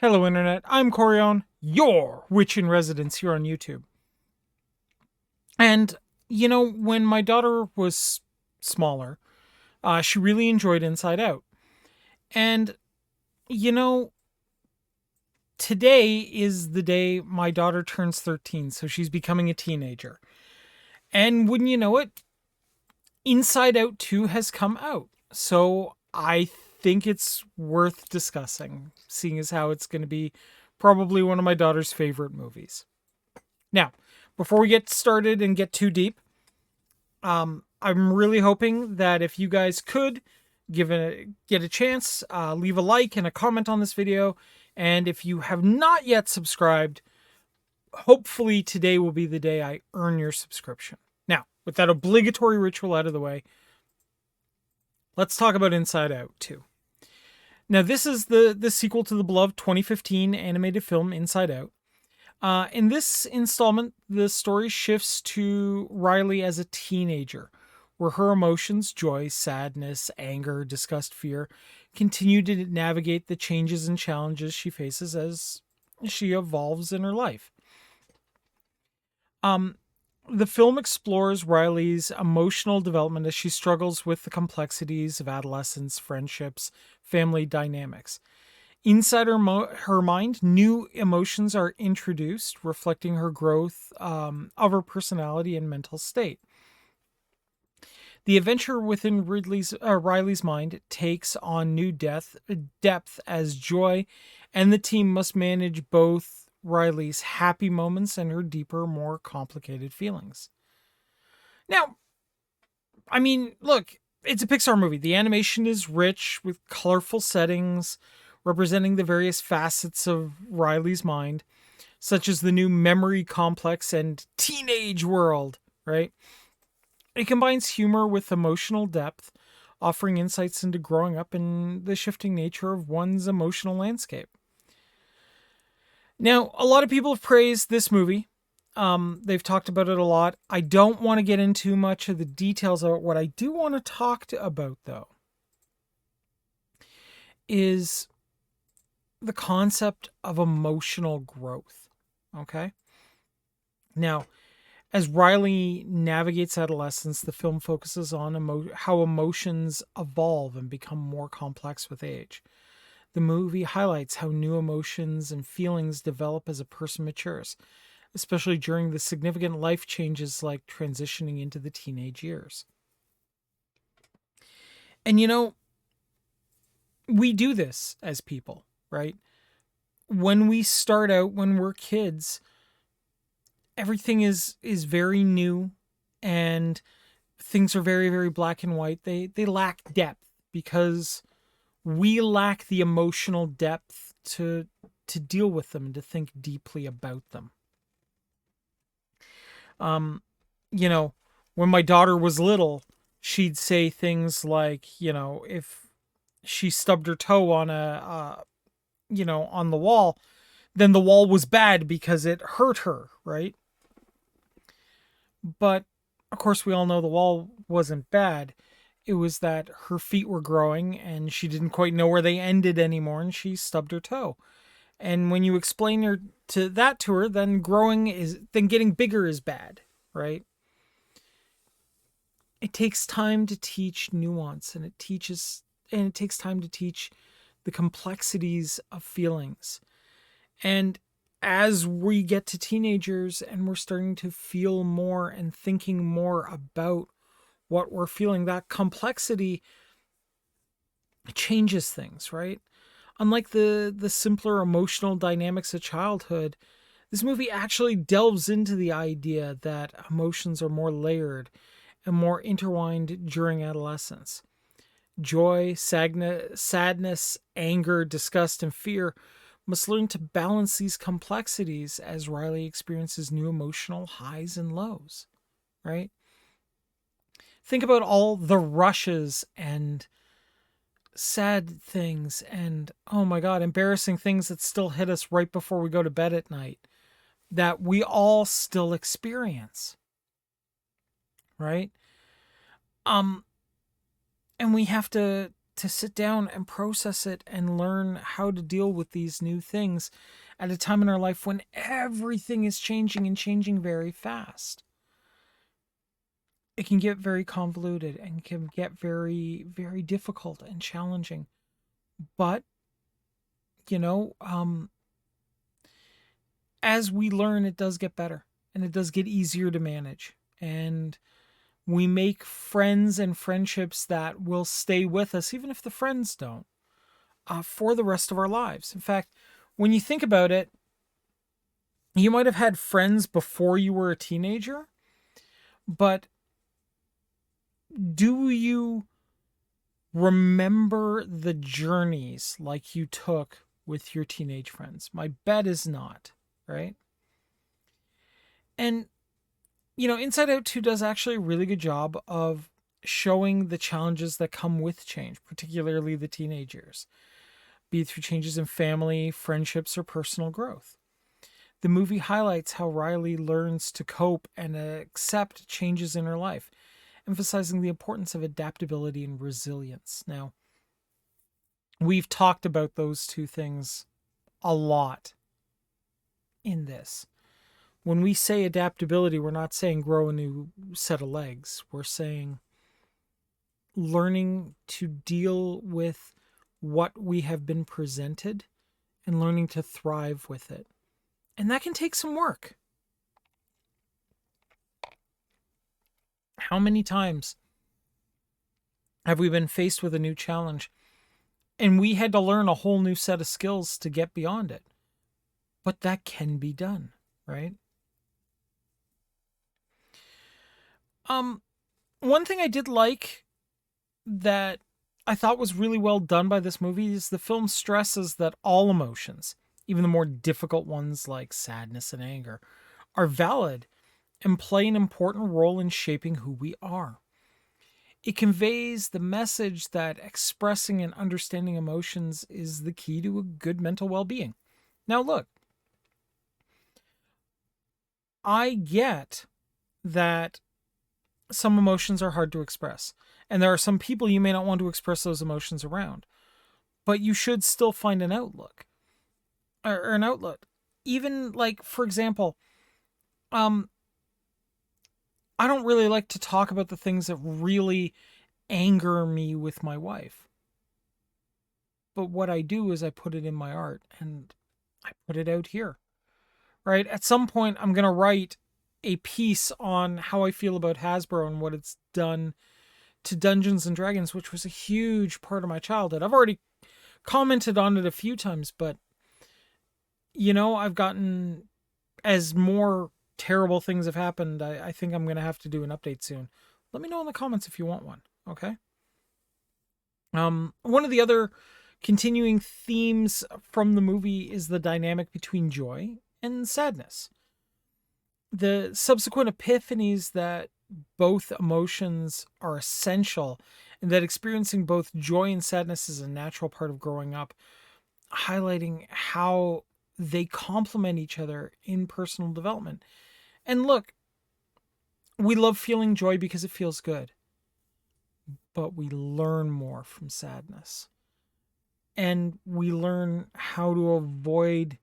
Hello, Internet. I'm Corion, your witch in residence here on YouTube. And, when my daughter was smaller, she really enjoyed Inside Out. And, you know, today is the day my daughter turns 13, so she's becoming a teenager. And wouldn't you know it, Inside Out 2 has come out. So I think it's worth discussing, seeing as how it's going to be probably one of my daughter's favorite movies. Now, before we get started and get too deep, I'm really hoping that if you guys could get a chance, leave a like and a comment on this video, and if you have not yet subscribed, hopefully today will be the day I earn your subscription. Now, with that obligatory ritual out of the way, let's talk about Inside Out 2. Now, this is the sequel to the beloved 2015 animated film Inside Out. In this installment, the story shifts to Riley as a teenager, where her emotions, joy, sadness, anger, disgust, fear, continue to navigate the changes and challenges she faces as she evolves in her life. Um, the film explores Riley's emotional development as she struggles with the complexities of adolescence, friendships, family dynamics. Inside her mind, new emotions are introduced, reflecting her growth of her personality and mental state. The adventure within Riley's mind takes on new depth as Joy and the team must manage both Riley's happy moments and her deeper, more complicated feelings. Now, I mean, look, it's a Pixar movie. The animation is rich with colorful settings representing the various facets of Riley's mind, such as the new memory complex and teenage world, right? It combines humor with emotional depth, offering insights into growing up and the shifting nature of one's emotional landscape. Now, a lot of people have praised this movie. They've talked about it a lot. I don't want to get into much of the details of it. What I do want to about, though, is the concept of emotional growth. Okay? Now, as Riley navigates adolescence, the film focuses on how emotions evolve and become more complex with age. The movie highlights how new emotions and feelings develop as a person matures, especially during the significant life changes like transitioning into the teenage years. And we do this as people, right? When we start out, when we're kids, everything is very new and things are very, very black and white. They lack depth because we lack the emotional depth to deal with them and to think deeply about them. You know, when my daughter was little, she'd say things like, if she stubbed her toe on on the wall, then the wall was bad because it hurt her, right? But of course, we all know the wall wasn't bad. It was that her feet were growing and she didn't quite know where they ended anymore and she stubbed her toe. And when you explain that to her, then getting bigger is bad, right? It takes time to teach nuance and it takes time to teach the complexities of feelings. And as we get to teenagers and we're starting to feel more and thinking more about what we're feeling, that complexity changes things, right? Unlike the simpler emotional dynamics of childhood, this movie actually delves into the idea that emotions are more layered and more intertwined during adolescence. Joy, sadness, anger, disgust, and fear must learn to balance these complexities as Riley experiences new emotional highs and lows, right? Think about all the rushes and sad things and, oh my God, embarrassing things that still hit us right before we go to bed at night that we all still experience, right? And we have to to sit down and process it and learn how to deal with these new things at a time in our life when everything is changing and changing very fast. It can get very convoluted and can get very, very difficult and challenging. But, you know, as we learn, it does get better and it does get easier to manage. And we make friends and friendships that will stay with us, even if the friends don't, for the rest of our lives. In fact, when you think about it, you might have had friends before you were a teenager, but do you remember the journeys like you took with your teenage friends? My bet is not, right? And, Inside Out 2 does actually a really good job of showing the challenges that come with change, particularly the teenage years, be it through changes in family, friendships, or personal growth. The movie highlights how Riley learns to cope and accept changes in her life, emphasizing the importance of adaptability and resilience. Now, we've talked about those two things a lot in this. When we say adaptability, we're not saying grow a new set of legs. We're saying learning to deal with what we have been presented and learning to thrive with it. And that can take some work. How many times have we been faced with a new challenge and we had to learn a whole new set of skills to get beyond it? But that can be done, right? One thing I did like that I thought was really well done by this movie is the film stresses that all emotions, even the more difficult ones like sadness and anger, are valid and play an important role in shaping who we are. It conveys the message that expressing and understanding emotions is the key to a good mental well being. Now, look, I get that some emotions are hard to express, and there are some people you may not want to express those emotions around, but you should still find an outlook or an outlet. Even like, for example, I don't really like to talk about the things that really anger me with my wife. But what I do is I put it in my art and I put it out here, right? At some point, I'm going to write a piece on how I feel about Hasbro and what it's done to Dungeons and Dragons, which was a huge part of my childhood. I've already commented on it a few times, but I've gotten, as more terrible things have happened, I think I'm going to have to do an update soon. Let me know in the comments if you want one, okay? One of the other continuing themes from the movie is the dynamic between joy and sadness. The subsequent epiphanies that both emotions are essential and that experiencing both joy and sadness is a natural part of growing up, highlighting how they complement each other in personal development. And look, we love feeling joy because it feels good, but we learn more from sadness. And we learn how to avoid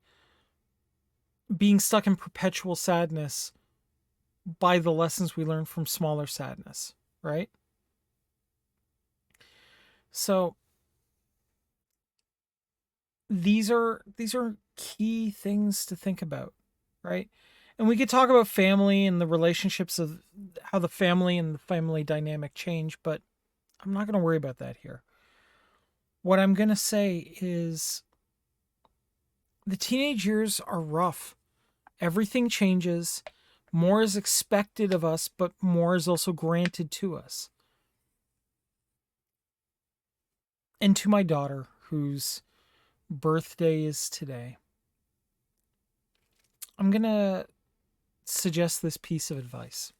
being stuck in perpetual sadness by the lessons we learn from smaller sadness, right? So these are key things to think about, right? And we could talk about family and the relationships of how the family and the family dynamic change, but I'm not going to worry about that here. What I'm going to say is the teenage years are rough. Everything changes. More is expected of us, but more is also granted to us. And to my daughter, whose birthday is today, I'm going to suggest this piece of advice.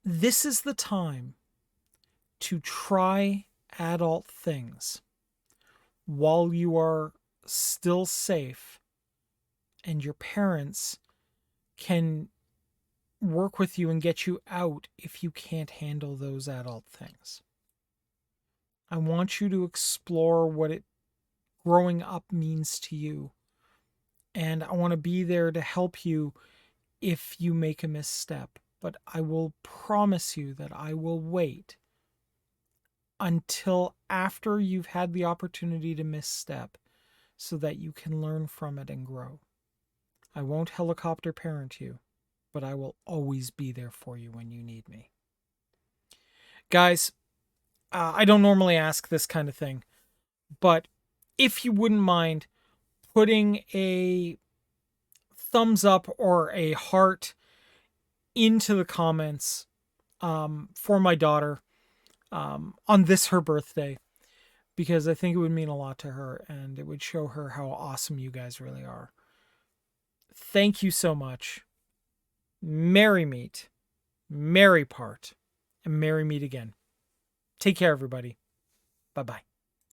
This is the time to try adult things while you are still safe and your parents can work with you and get you out if you can't handle those adult things. I want you to explore what it growing up means to you. And I want to be there to help you if you make a misstep. But I will promise you that I will wait until after you've had the opportunity to misstep so that you can learn from it and grow. I won't helicopter parent you, but I will always be there for you when you need me. Guys, I don't normally ask this kind of thing, but if you wouldn't mind putting a thumbs up or a heart into the comments for my daughter on this, her birthday, because I think it would mean a lot to her and it would show her how awesome you guys really are. Thank you so much. Merry meet, merry part, and merry meet again. Take care, everybody. Bye-bye.